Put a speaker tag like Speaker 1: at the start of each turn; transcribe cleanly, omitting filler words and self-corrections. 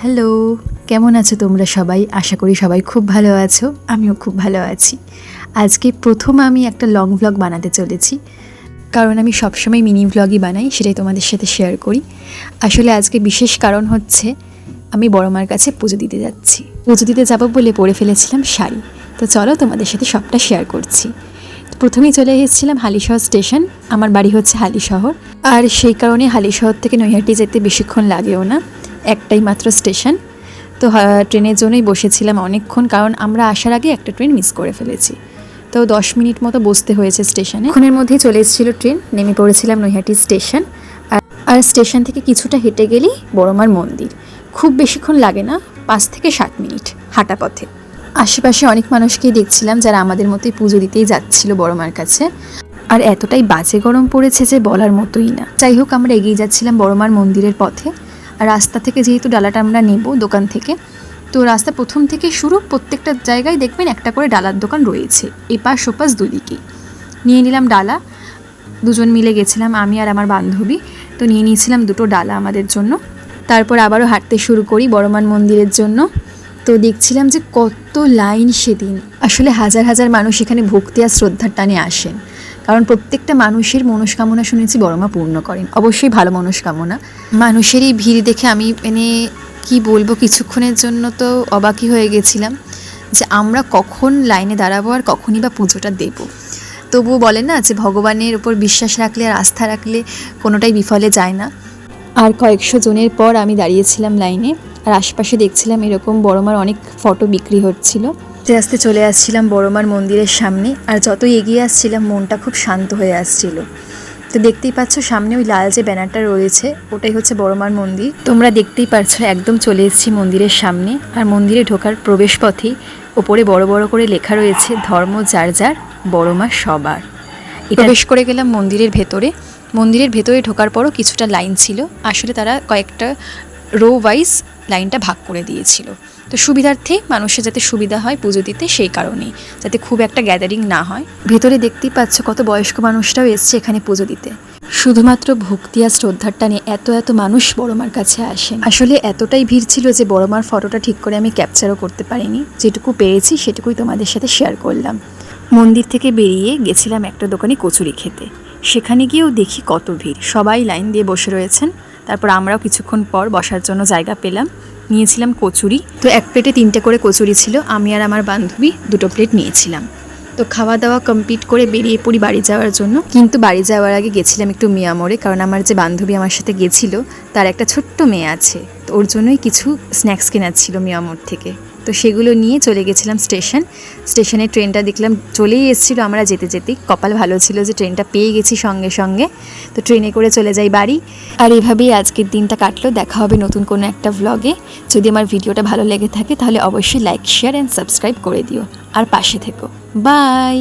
Speaker 1: Hello, কেমন আছো তোমরা সবাই? আশা করি সবাই খুব ভালো আছো। আমিও খুব ভালো আছি। আজকে প্রথম আমি একটা লং ভ্লগ বানাতে চলেছি, কারণ আমি সবসময় মিনি ভ্লগই বানাই, সেটাই তোমাদের সাথে শেয়ার করি। আসলে আজকে বিশেষ কারণ হচ্ছে আমি বড় মার কাছে পুজো দিতে যাচ্ছি। পুজো দিতে যাবো বলে পরে ফেলেছিলাম শাড়ি। তো চলো তোমাদের সাথে সবটা শেয়ার করছি। প্রথমেই চলে এসেছিলাম হালিশহর স্টেশন। আমার বাড়ি হচ্ছে হালিশহর, আর সেই কারণে হালিশহর থেকে নৈহাটি যেতে বেশিক্ষণ লাগেও না, একটাই মাত্র স্টেশন। তো ট্রেনের জন্যই বসেছিলাম অনেকক্ষণ, কারণ আমরা আসার আগে একটা ট্রেন মিস করে ফেলেছি। তো 10 মিনিট মতো বসতে হয়েছে স্টেশনে। ওখানের মধ্যেই চলে এসেছিলো ট্রেন, নেমে পড়েছিলাম নৈহাটি স্টেশন। আর স্টেশন থেকে কিছুটা হেঁটে গেলেই বড়মার মন্দির। খুব বেশিক্ষণ লাগে না, 5 থেকে 7 মিনিট হাঁটা পথে। আশেপাশে অনেক মানুষকেই দেখছিলাম যারা আমাদের মতোই পুজো দিতেই যাচ্ছিল বড়মার কাছে। আর এতটাই বাজে গরম পড়েছে যে বলার মতোই না। যাই হোক, আমরা এগিয়ে যাচ্ছিলাম বড়মার মন্দিরের পথে। আর রাস্তা থেকে যেহেতু ডালাটা আমরা নেব দোকান থেকে, তো রাস্তা প্রথম থেকে শুরু, প্রত্যেকটা জায়গায় দেখবেন একটা করে ডালার দোকান রয়েছে, এপাশ ওপাশ দুদিকেই। নিয়ে নিলাম ডালা, দুজন মিলে গেছিলাম, আমি আর আমার বান্ধবী। তো নিয়ে নিয়েছিলাম 2টো ডালা আমাদের জন্য। তারপর আবারও হাঁটতে শুরু করি বড়মার মন্দিরের জন্য। তো দেখছিলাম যে কত লাইন সেদিন। আসলে হাজার হাজার মানুষ এখানে ভক্তি আর শ্রদ্ধার টানে আসেন, কারণ প্রত্যেকটা মানুষের মনস্কামনা শুনেছি বড়মা পূর্ণ করেন, অবশ্যই ভালো মনস্কামনা। মানুষের এই ভিড় দেখে আমি কি বলবো, কিছুক্ষণের জন্য তো অবাকই হয়ে গেছিলাম যে আমরা কখন লাইনে দাঁড়াবো আর কখনই বা পুজোটা দেবো। তবুও বলে না যে ভগবানের ওপর বিশ্বাস রাখলে আর আস্থা রাখলে কোনোটাই বিফলে যায় না। আর কয়েকশো জনের পর আমি দাঁড়িয়েছিলাম লাইনে, আর আশেপাশে দেখছিলাম এরকম বড়মার অনেক ফটো বিক্রি হচ্ছিল। আস্তে আস্তে চলে আসছিলাম বড়মার মন্দিরের সামনে, আর যতই এগিয়ে আসছিলাম মনটা খুব শান্ত হয়ে আসছিল। তো দেখতেই পাচ্ছ সামনে ওই লাল যে ব্যানারটা রয়েছে, ওটাই হচ্ছে বড়মার মন্দির। তোমরা দেখতেই পারছো একদম চলে এসেছি মন্দিরের সামনে। আর মন্দিরে ঢোকার প্রবেশ পথেই ওপরে বড় বড় করে লেখা রয়েছে ধর্ম যার যার, বড়মা সবার। প্রবেশ করে গেলাম মন্দিরের ভেতরে। মন্দিরের ভেতরে ঢোকার পরও কিছুটা লাইন ছিল, আসলে তারা কয়েকটা রো ওয়াইজ লাইনটা ভাগ করে দিয়েছিল। তো সুবিধার্থে মানুষের যাতে সুবিধা হয় পুজো দিতে, সেই কারণেই, যাতে খুব একটা গ্যাদারিং না হয়। ভেতরে দেখতেই পাচ্ছ কত বয়স্ক মানুষরাও এসছে এখানে পুজো দিতে। শুধুমাত্র ভক্তি আর শ্রদ্ধার টানে এত এত মানুষ বড়মার কাছে আসেন। আসলে এতটাই ভিড় ছিল যে বড়মার ফটোটা ঠিক করে আমি ক্যাপচারও করতে পারিনি। যেটুকু পেয়েছি সেটুকুই তোমাদের সাথে শেয়ার করলাম। মন্দির থেকে বেরিয়ে গেছিলাম একটা দোকানে কচুরি খেতে। সেখানে গিয়েও দেখি কত ভিড়, সবাই লাইন দিয়ে বসে রয়েছেন। তারপর আমরাও কিছুক্ষণ পর বসার জন্য জায়গা পেলাম, নিয়েছিলাম কচুরি। তো এক প্লেটে 3টে করে কচুরি ছিল, আমি আর আমার বান্ধবী 2টো প্লেট নিয়েছিলাম। তো খাওয়া দাওয়া কমপ্লিট করে বেরিয়ে পড়ি বাড়ি যাওয়ার জন্য। কিন্তু বাড়ি যাওয়ার আগে গেছিলাম একটু মিয়ামোড়ে, কারণ আমার যে বান্ধবী আমার সাথে গেছিল তার একটা ছোট্ট মেয়ে আছে, তো ওর জন্যই কিছু স্ন্যাক্স কেনার ছিল মিয়ামোড় থেকে। তো সেগুলো নিয়ে চলে গেছিলাম স্টেশনে। ট্রেনটা দেখলাম চলেই এসেছিলো, আমরা যেতে যেতেই কপাল ভালো ছিল যে ট্রেনটা পেয়ে গেছি সঙ্গে সঙ্গে। তো ট্রেনে করে চলে যাই বাড়ি। আর এভাবেই আজকের দিনটা কাটলো। দেখা হবে নতুন কোনো একটা ভ্লগে। যদি আমার ভিডিওটা ভালো লেগে থাকে তাহলে অবশ্যই লাইক, শেয়ার অ্যান্ড সাবস্ক্রাইব করে দিও, আর পাশে থেকো। বাই।